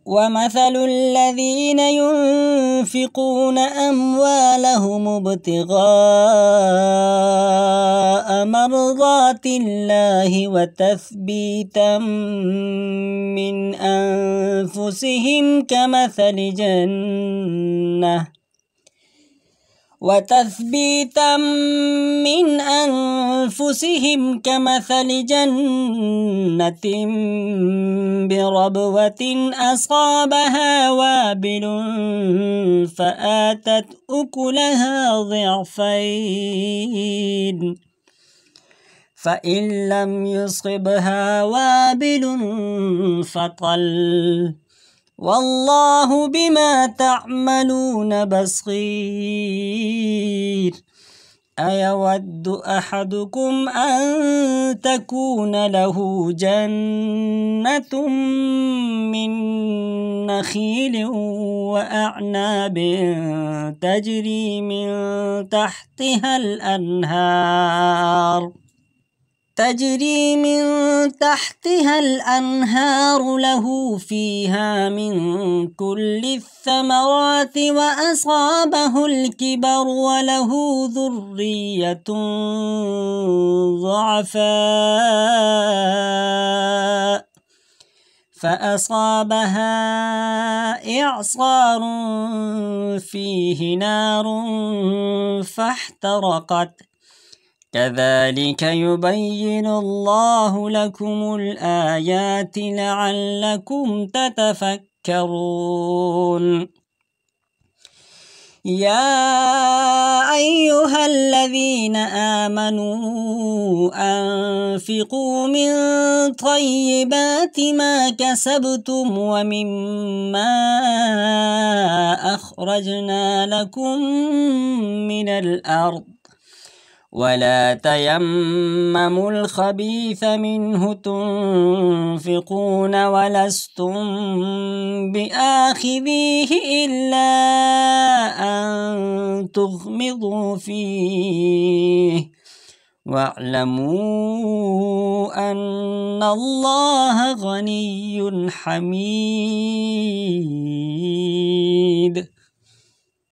ومثل الذين ينفقون أموالهم ابتغاء مرضات الله من وتثبيتا من أنفسهم كمثل جنة بربوة أصابها وابل فآتت أكلها ضعفين فإن لم يصبها وابل فطل والله بما تعملون بصير. أيود أحدكم أن تكون له جنة من نخيل وأعناب تجري من تحتها الأنهار له فيها من كل الثمرات وأصابه الكبر وله ذرية ضعفاء فأصابها إعصار فيه نار فاحترقت كذلك يبين الله لكم الآيات لعلكم تتفكرون. يا أيها الذين آمنوا أنفقوا من طيبات ما كسبتم ومما أخرجنا لكم من الأرض ولا تيمموا الخبيث منه تنفقون ولستم بآخذيه إلا أن تغمضوا فيه واعلموا أن الله غني حميد.